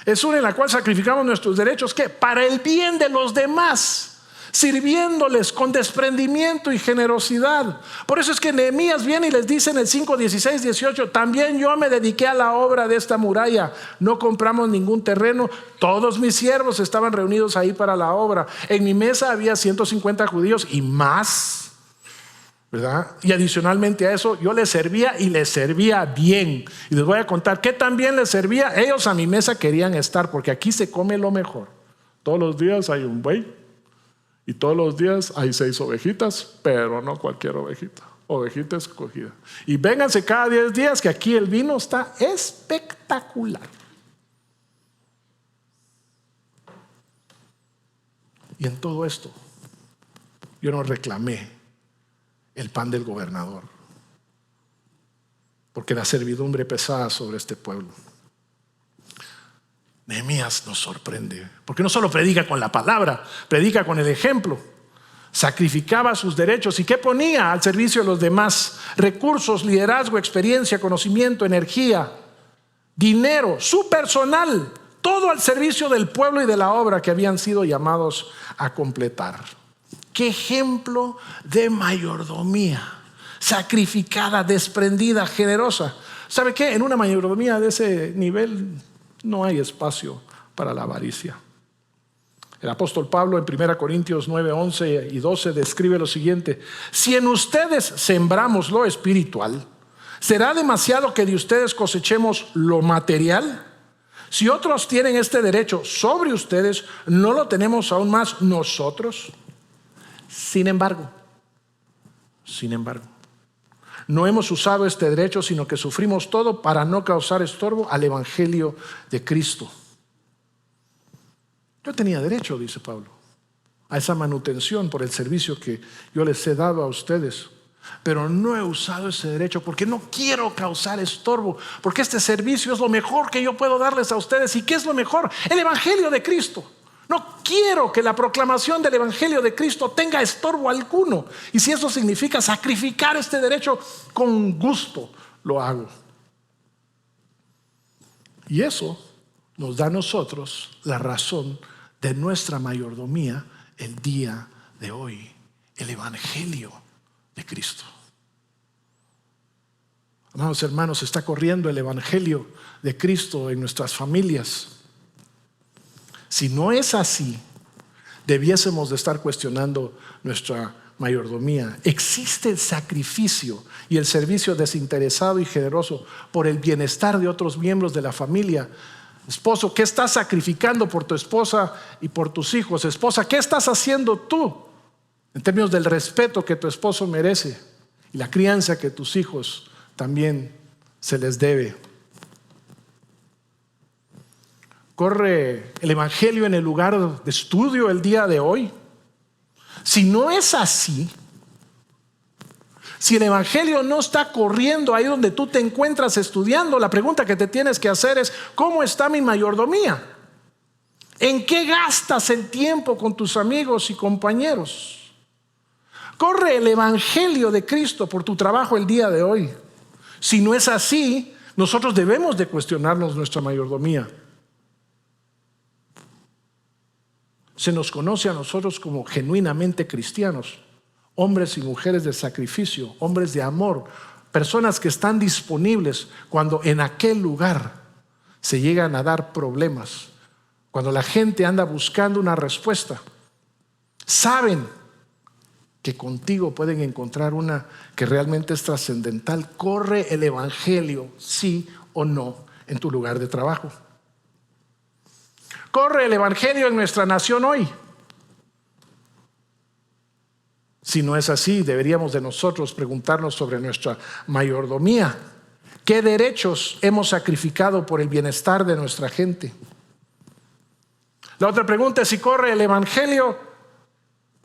Speaker 2: Es una en la cual sacrificamos nuestros derechos, ¿qué? Para el bien de los demás, sirviéndoles con desprendimiento y generosidad. Por eso es que Nehemías viene y les dice en el 5, 16, 18, también yo me dediqué a la obra de esta muralla. No compramos ningún terreno. Todos mis siervos estaban reunidos ahí para la obra. En mi mesa había 150 judíos y más, ¿verdad? Y adicionalmente a eso yo les servía y les servía bien. Y les voy a contar que también les servía. Ellos a mi mesa querían estar porque aquí se come lo mejor. Todos los días hay un buey y todos los días hay 6 ovejitas, pero no cualquier ovejita, ovejita escogida. Y vénganse cada 10 días que aquí el vino está espectacular. Y en todo esto yo no reclamé el pan del gobernador, porque la servidumbre pesaba sobre este pueblo. Nehemías nos sorprende, porque no solo predica con la palabra, predica con el ejemplo. Sacrificaba sus derechos. ¿Y qué ponía al servicio de los demás? Recursos, liderazgo, experiencia, conocimiento, energía, dinero, su personal, todo al servicio del pueblo y de la obra que habían sido llamados a completar. Qué ejemplo de mayordomía, sacrificada, desprendida, generosa. ¿Sabe qué? En una mayordomía de ese nivel no hay espacio para la avaricia. El apóstol Pablo en 1 Corintios 9, 11 y 12 describe lo siguiente: si en ustedes sembramos lo espiritual, ¿será demasiado que de ustedes cosechemos lo material? Si otros tienen este derecho sobre ustedes, ¿no lo tenemos aún más nosotros? Sin embargo, no hemos usado este derecho, sino que sufrimos todo para no causar estorbo al evangelio de Cristo. Yo tenía derecho, dice Pablo, a esa manutención por el servicio que yo les he dado a ustedes, pero no he usado ese derecho porque no quiero causar estorbo, porque este servicio es lo mejor que yo puedo darles a ustedes. ¿Y qué es lo mejor? El evangelio de Cristo. No quiero que la proclamación del evangelio de Cristo tenga estorbo alguno. Y si eso significa sacrificar este derecho, con gusto lo hago. Y eso nos da a nosotros la razón de nuestra mayordomía el día de hoy: el evangelio de Cristo. Amados hermanos, está corriendo el evangelio de Cristo en nuestras familias. Si no es así, debiésemos de estar cuestionando nuestra mayordomía. Existe el sacrificio y el servicio desinteresado y generoso por el bienestar de otros miembros de la familia. Esposo, ¿qué estás sacrificando por tu esposa y por tus hijos? Esposa, ¿qué estás haciendo tú en términos del respeto que tu esposo merece y la crianza que tus hijos también se les debe? ¿Corre el evangelio en el lugar de estudio el día de hoy? Si no es así, si el evangelio no está corriendo ahí donde tú te encuentras estudiando, la pregunta que te tienes que hacer es: ¿cómo está mi mayordomía? ¿En qué gastas el tiempo con tus amigos y compañeros? ¿Corre el evangelio de Cristo por tu trabajo el día de hoy? Si no es así, nosotros debemos de cuestionarnos nuestra mayordomía. Se nos conoce a nosotros como genuinamente cristianos, hombres y mujeres de sacrificio, hombres de amor, personas que están disponibles cuando en aquel lugar se llegan a dar problemas, cuando la gente anda buscando una respuesta. Saben que contigo pueden encontrar una que realmente es trascendental. Corre el evangelio, sí o no, en tu lugar de trabajo. Corre el evangelio en nuestra nación hoy. Si no es así, deberíamos de nosotros preguntarnos sobre nuestra mayordomía. ¿Qué derechos hemos sacrificado por el bienestar de nuestra gente? La otra pregunta es si corre el evangelio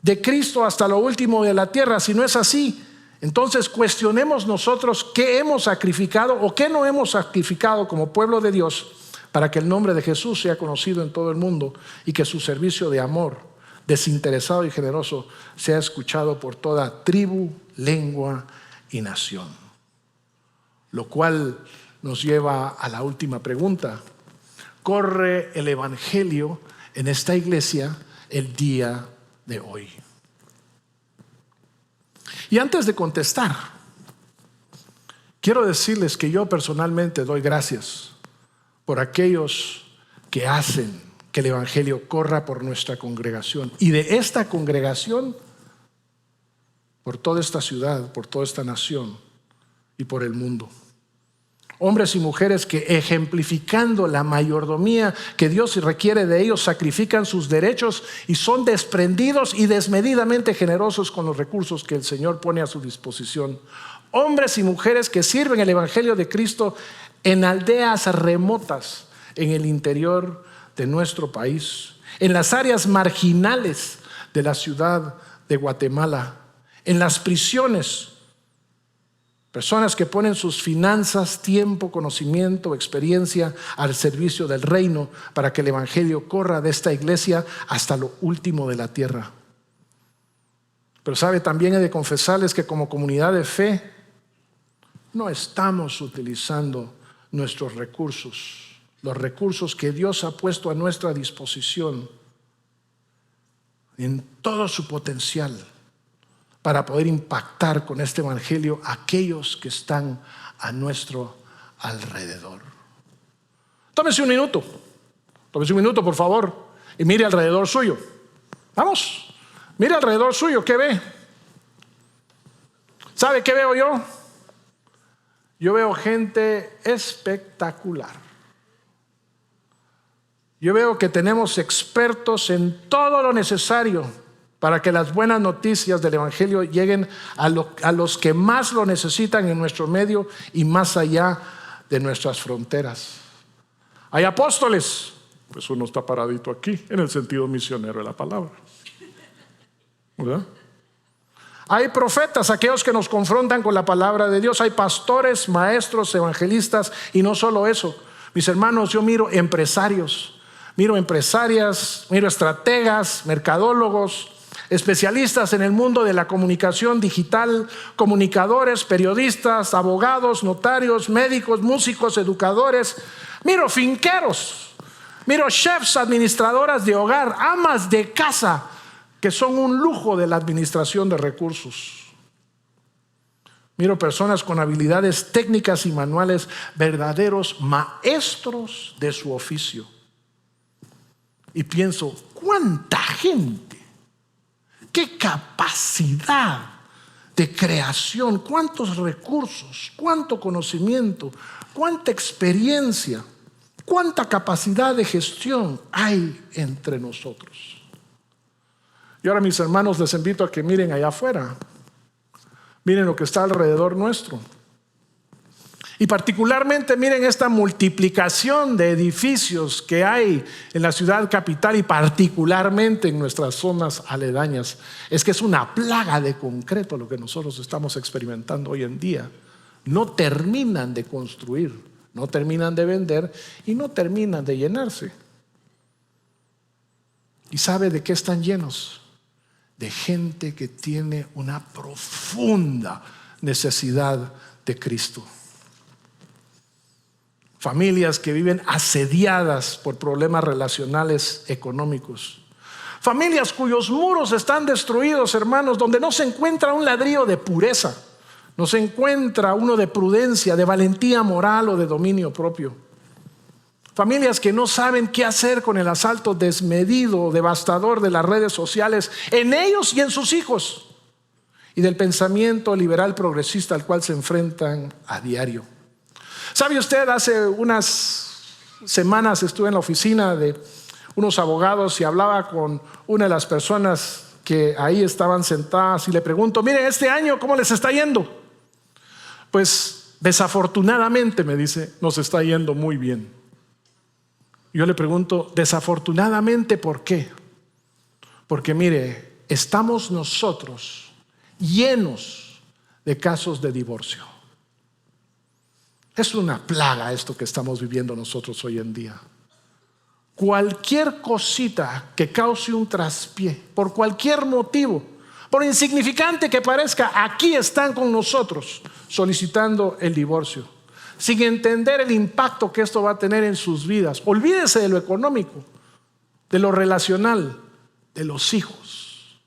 Speaker 2: de Cristo hasta lo último de la tierra. Si no es así, entonces cuestionemos nosotros qué hemos sacrificado o qué no hemos sacrificado como pueblo de Dios para que el nombre de Jesús sea conocido en todo el mundo y que su servicio de amor desinteresado y generoso sea escuchado por toda tribu, lengua y nación. Lo cual nos lleva a la última pregunta. ¿Corre el evangelio en esta iglesia el día de hoy? Y antes de contestar, quiero decirles que yo personalmente doy gracias por aquellos que hacen que el evangelio corra por nuestra congregación y de esta congregación por toda esta ciudad, por toda esta nación y por el mundo. Hombres y mujeres que, ejemplificando la mayordomía que Dios requiere de ellos, sacrifican sus derechos y son desprendidos y desmedidamente generosos con los recursos que el Señor pone a su disposición. Hombres y mujeres que sirven el evangelio de Cristo en aldeas remotas en el interior de nuestro país, en las áreas marginales de la ciudad de Guatemala, en las prisiones. Personas que ponen sus finanzas, tiempo, conocimiento, experiencia al servicio del reino para que el evangelio corra de esta iglesia hasta lo último de la tierra. Pero sabe, también he de confesarles que como comunidad de fe no estamos utilizando nuestros recursos, los recursos que Dios ha puesto a nuestra disposición en todo su potencial para poder impactar con este evangelio a aquellos que están a nuestro alrededor. Tómese un minuto por favor y mire alrededor suyo. Vamos, mire alrededor suyo, ¿qué ve? ¿Sabe qué veo yo? Yo veo gente espectacular. Yo veo que tenemos expertos en todo lo necesario para que las buenas noticias del evangelio lleguen a los que más lo necesitan en nuestro medio y más allá de nuestras fronteras. Hay apóstoles, pues uno está paradito aquí en el sentido misionero de la palabra, ¿verdad? Hay profetas, aquellos que nos confrontan con la palabra de Dios. Hay pastores, maestros, evangelistas, y no solo eso. Mis hermanos, yo miro empresarios, miro empresarias, miro estrategas, mercadólogos, especialistas en el mundo de la comunicación digital, comunicadores, periodistas, abogados, notarios, médicos, músicos, educadores. Miro finqueros, miro chefs, administradoras de hogar, amas de casa, que son un lujo de la administración de recursos. Miro personas con habilidades técnicas y manuales, verdaderos maestros de su oficio. Y pienso, ¿cuánta gente? ¿Qué capacidad de creación? ¿Cuántos recursos? ¿Cuánto conocimiento? ¿Cuánta experiencia? ¿Cuánta capacidad de gestión hay entre nosotros? Y ahora, mis hermanos, les invito a que miren allá afuera. Miren lo que está alrededor nuestro. Y particularmente miren esta multiplicación de edificios que hay en la ciudad capital y particularmente en nuestras zonas aledañas. Es que es una plaga de concreto lo que nosotros estamos experimentando hoy en día. No terminan de construir, no terminan de vender y no terminan de llenarse. ¿Y sabe de qué están llenos? de gente que tiene una profunda necesidad de Cristo. Familias que viven asediadas por problemas relacionales económicos. Familias cuyos muros están destruidos, hermanos, donde no se encuentra un ladrillo de pureza, no se encuentra uno de prudencia, de valentía moral o de dominio propio. Familias que no saben qué hacer con el asalto desmedido, devastador de las redes sociales en ellos y en sus hijos, y del pensamiento liberal progresista al cual se enfrentan a diario. ¿Sabe usted? Hace unas semanas estuve en la oficina de unos abogados y hablaba con una de las personas que ahí estaban sentadas y le pregunto: mire, este año ¿cómo les está yendo? Pues desafortunadamente, me dice, nos está yendo muy bien. Yo le pregunto: desafortunadamente, ¿por qué? Porque mire, estamos nosotros llenos de casos de divorcio. Es una plaga esto que estamos viviendo nosotros hoy en día. Cualquier cosita que cause un traspié, por cualquier motivo, por insignificante que parezca, aquí están con nosotros solicitando el divorcio, sin entender el impacto que esto va a tener en sus vidas. Olvídese de lo económico, de lo relacional, de los hijos,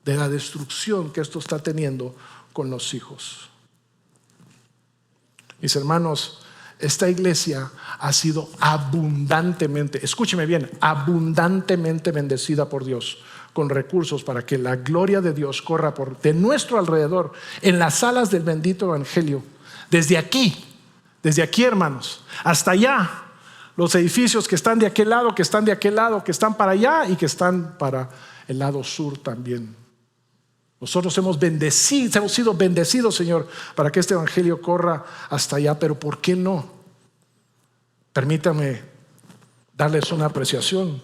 Speaker 2: de la destrucción que esto está teniendo con los hijos. Mis hermanos, esta iglesia ha sido abundantemente, escúcheme bien, abundantemente bendecida por Dios con recursos para que la gloria de Dios corra de nuestro alrededor, en las salas del bendito evangelio, desde aquí, hermanos, hasta allá, los edificios que están de aquel lado, que están de aquel lado, que están para allá y que están para el lado sur también. Nosotros hemos sido bendecidos, Señor, para que este evangelio corra hasta allá. Pero ¿por qué no? Permítame darles una apreciación.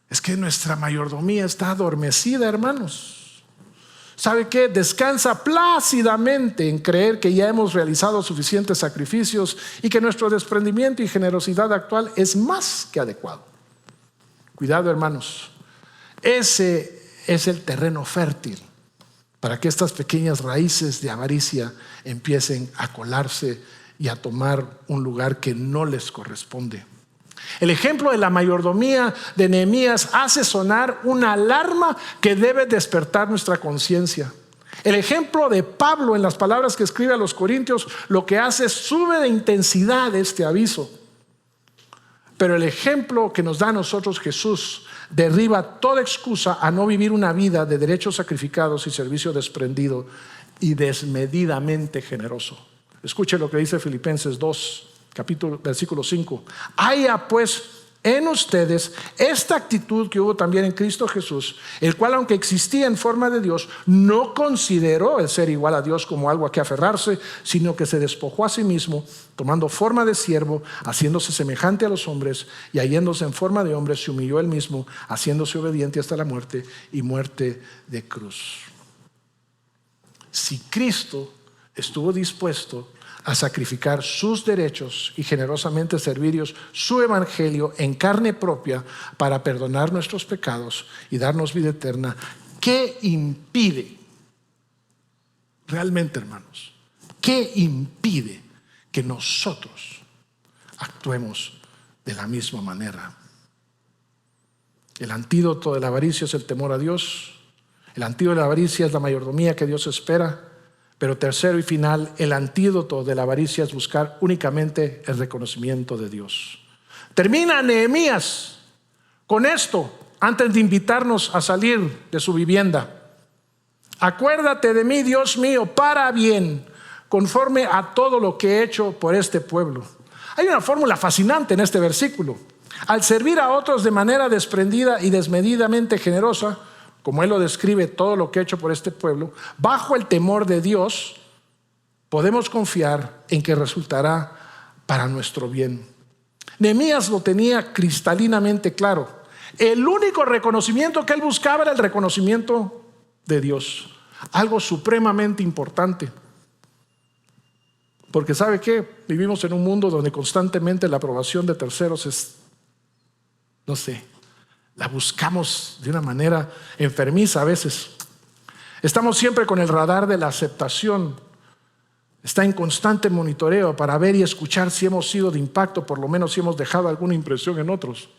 Speaker 2: Es que nuestra mayordomía está adormecida, hermanos. ¿Sabe qué? Descansa plácidamente en creer que ya hemos realizado suficientes sacrificios y que nuestro desprendimiento y generosidad actual es más que adecuado. Cuidado, hermanos. Ese es el terreno fértil para que estas pequeñas raíces de avaricia empiecen a colarse y a tomar un lugar que no les corresponde. El ejemplo de la mayordomía de Nehemías hace sonar una alarma que debe despertar nuestra conciencia. El ejemplo de Pablo en las palabras que escribe a los Corintios lo que hace es sube de intensidad este aviso. Pero el ejemplo que nos da a nosotros Jesús derriba toda excusa a no vivir una vida de derechos sacrificados y servicio desprendido y desmedidamente generoso. Escuche lo que dice Filipenses 2, versículo 5. Haya pues en ustedes esta actitud que hubo también en Cristo Jesús, el cual, aunque existía en forma de Dios, no consideró el ser igual a Dios como algo a que aferrarse, sino que se despojó a sí mismo, tomando forma de siervo, haciéndose semejante a los hombres, y hallándose en forma de hombre, se humilló él mismo, haciéndose obediente hasta la muerte y muerte de cruz. Si Cristo estuvo dispuesto a sacrificar sus derechos y generosamente servir su evangelio en carne propia para perdonar nuestros pecados y darnos vida eterna, ¿qué impide? Realmente, hermanos, ¿qué impide que nosotros actuemos de la misma manera? El antídoto de la avaricia es el temor a Dios. El antídoto de la avaricia es la mayordomía que Dios espera. Pero tercero y final, el antídoto de la avaricia es buscar únicamente el reconocimiento de Dios. Termina Nehemías con esto antes de invitarnos a salir de su vivienda. Acuérdate de mí, Dios mío, para bien, conforme a todo lo que he hecho por este pueblo. Hay una fórmula fascinante en este versículo. Al servir a otros de manera desprendida y desmedidamente generosa, como él lo describe, todo lo que he hecho por este pueblo, bajo el temor de Dios, podemos confiar en que resultará para nuestro bien. Nehemías lo tenía cristalinamente claro. El único reconocimiento que él buscaba era el reconocimiento de Dios, algo supremamente importante. Porque ¿sabe qué? Vivimos en un mundo donde constantemente la aprobación de terceros es, La buscamos de una manera enfermiza a veces. Estamos siempre con el radar de la aceptación. Está en constante monitoreo para ver y escuchar si hemos sido de impacto, por lo menos si hemos dejado alguna impresión en otros.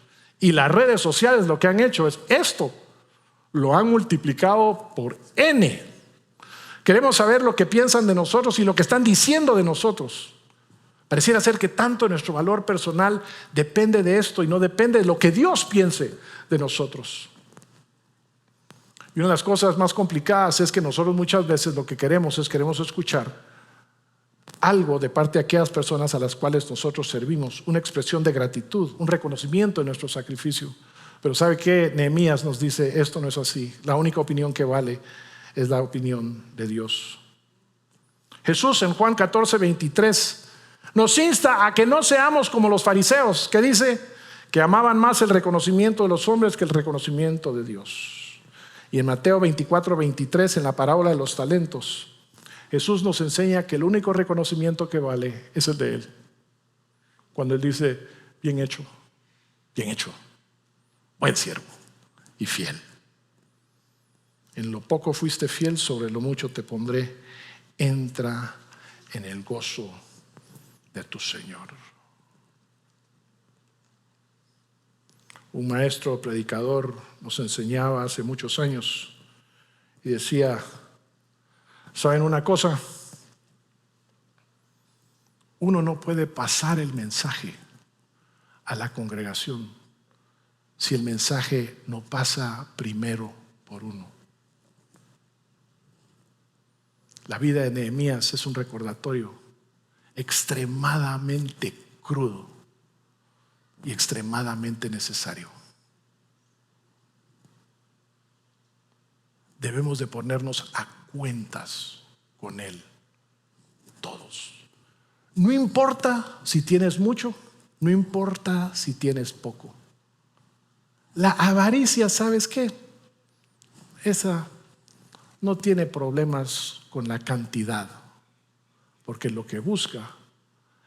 Speaker 2: Y las redes sociales lo que han hecho es esto. Lo han multiplicado por N. Queremos saber lo que piensan de nosotros y lo que están diciendo de nosotros. Pareciera ser que tanto nuestro valor personal depende de esto y no depende de lo que Dios piense de nosotros. Y una de las cosas más complicadas es que nosotros muchas veces lo que queremos escuchar algo de parte de aquellas personas a las cuales nosotros servimos, una expresión de gratitud, un reconocimiento de nuestro sacrificio. Pero ¿sabe qué? Nehemías nos dice, esto no es así. La única opinión que vale es la opinión de Dios. Jesús en Juan 14:23 nos insta a que no seamos como los fariseos, que dice que amaban más el reconocimiento de los hombres que el reconocimiento de Dios. Y en Mateo 24:23, en la parábola de los talentos, Jesús nos enseña que el único reconocimiento que vale es el de Él. Cuando Él dice, bien hecho, buen siervo y fiel. En lo poco fuiste fiel, sobre lo mucho te pondré. Entra en el gozo de tu Señor. Un maestro predicador nos enseñaba hace muchos años y decía, ¿saben una cosa? Uno no puede pasar el mensaje a la congregación si el mensaje no pasa primero por uno. La vida de Nehemías es un recordatorio extremadamente crudo y extremadamente necesario. Debemos de ponernos a cuentas con Él, todos. No importa si tienes mucho, no importa si tienes poco. La avaricia, ¿sabes qué? Esa no tiene problemas con la cantidad, porque lo que busca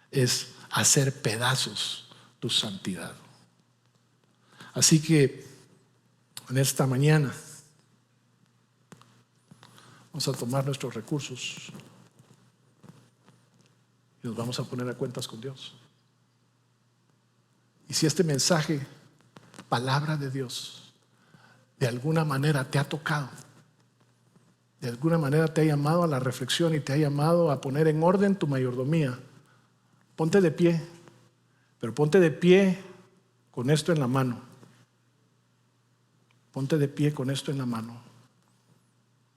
Speaker 2: es hacer pedazos tu santidad. Así que en esta mañana vamos a tomar nuestros recursos y nos vamos a poner a cuentas con Dios. Y si este mensaje, palabra de Dios, de alguna manera te ha tocado, de alguna manera te ha llamado a la reflexión y te ha llamado a poner en orden tu mayordomía, ponte de pie, pero ponte de pie con esto en la mano. Ponte de pie con esto en la mano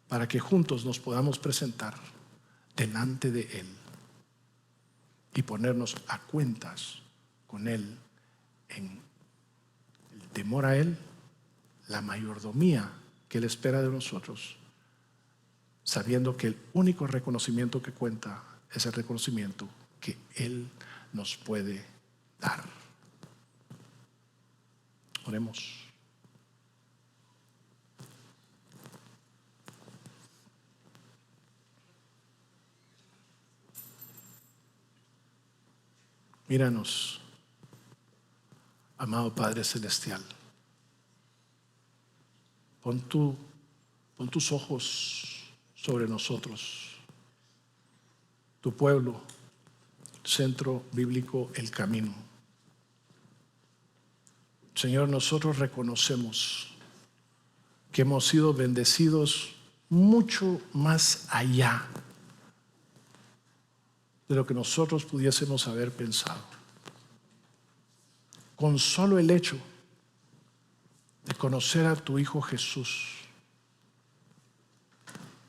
Speaker 2: para que juntos nos podamos presentar delante de Él y ponernos a cuentas con Él en el temor a Él, la mayordomía que Él espera de nosotros, sabiendo que el único reconocimiento que cuenta es el reconocimiento que Él nos puede dar. Oremos. Míranos, amado Padre Celestial. Pon tus ojos sobre nosotros, tu pueblo, Centro Bíblico El Camino. Señor, nosotros reconocemos que hemos sido bendecidos mucho más allá de lo que nosotros pudiésemos haber pensado. Con solo el hecho de conocer a tu Hijo Jesús,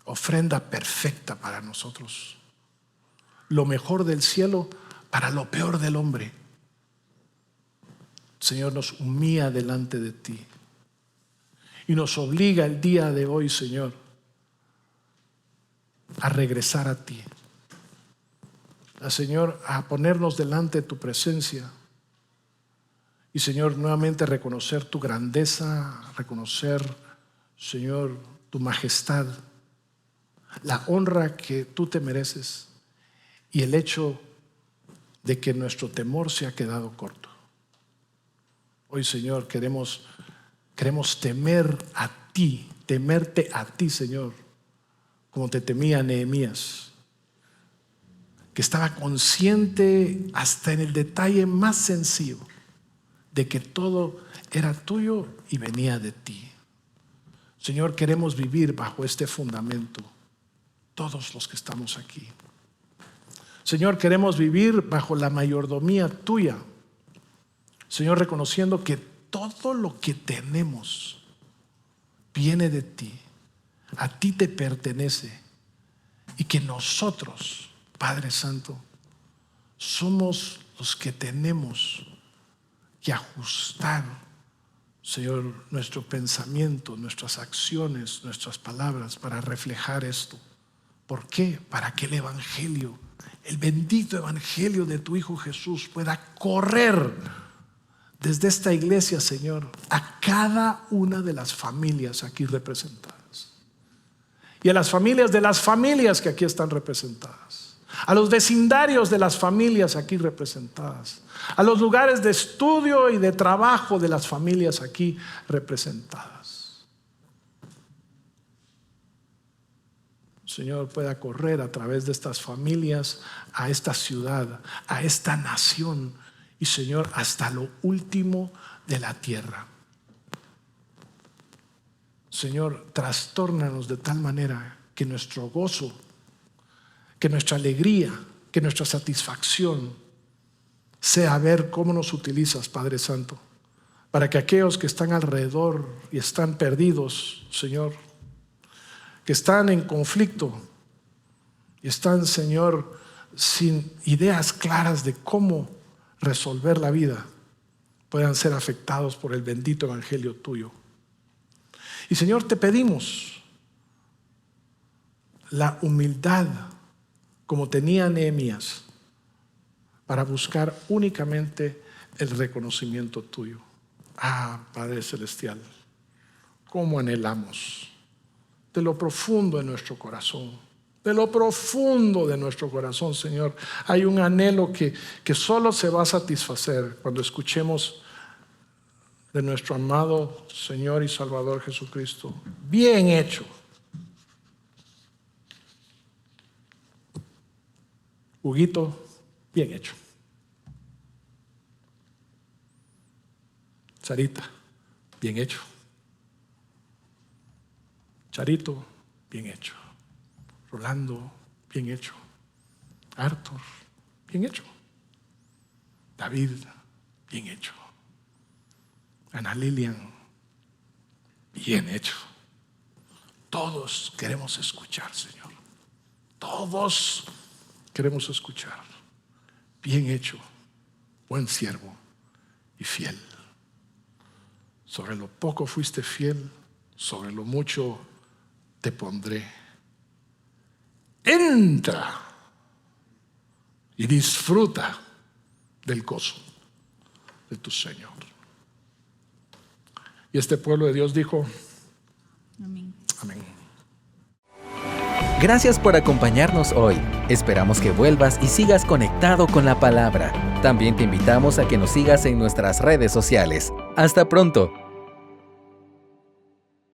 Speaker 2: ofrenda perfecta para nosotros, lo mejor del cielo para lo peor del hombre. Señor, nos humilla delante de ti y nos obliga el día de hoy, Señor, a regresar a ti, Señor, a ponernos delante de tu presencia y, Señor, nuevamente reconocer tu grandeza, reconocer, Señor, tu majestad, la honra que tú te mereces y el hecho de que nuestro temor se ha quedado corto. Hoy, Señor, queremos Queremos temer a ti, temerte a ti, Señor, como te temía Nehemías, que estaba consciente hasta en el detalle más sencillo de que todo era tuyo y venía de ti. Señor, queremos vivir bajo este fundamento, todos los que estamos aquí. Señor, queremos vivir bajo la mayordomía tuya. Señor, reconociendo que todo lo que tenemos viene de ti, a ti te pertenece, y que nosotros, Padre Santo, somos los que tenemos que ajustar, Señor, nuestro pensamiento, nuestras acciones, nuestras palabras para reflejar esto. ¿Por qué? Para que el Evangelio, el bendito Evangelio de tu Hijo Jesús pueda correr desde esta iglesia, Señor, a cada una de las familias aquí representadas. Y a las familias de las familias que aquí están representadas. A los vecindarios de las familias aquí representadas. A los lugares de estudio y de trabajo de las familias aquí representadas. Señor, pueda correr a través de estas familias a esta ciudad, a esta nación, y Señor, hasta lo último de la tierra. Señor, trastórnanos de tal manera que nuestro gozo, que nuestra alegría, que nuestra satisfacción sea ver cómo nos utilizas, Padre Santo, para que aquellos que están alrededor y están perdidos, Señor, que están en conflicto y están, Señor, sin ideas claras de cómo resolver la vida, puedan ser afectados por el bendito Evangelio tuyo. Y Señor, te pedimos la humildad como tenía Nehemías para buscar únicamente el reconocimiento tuyo. Padre Celestial, cómo anhelamos de lo profundo de nuestro corazón. De lo profundo de nuestro corazón, Señor, hay un anhelo que solo se va a satisfacer cuando escuchemos de nuestro amado Señor y Salvador Jesucristo: bien hecho. Huguito, bien hecho. Sarita, bien hecho. Charito, bien hecho. Rolando, bien hecho. Arthur, bien hecho. David, bien hecho. Ana Lilian, bien hecho. Todos queremos escuchar, Señor. Todos queremos escuchar. Bien hecho, buen siervo y fiel. Sobre lo poco fuiste fiel, sobre lo mucho te pondré. Entra y disfruta del gozo de tu Señor. Y este pueblo de Dios dijo: amén. Amén.
Speaker 1: Gracias por acompañarnos hoy. Esperamos que vuelvas y sigas conectado con la palabra. También te invitamos a que nos sigas en nuestras redes sociales. Hasta pronto.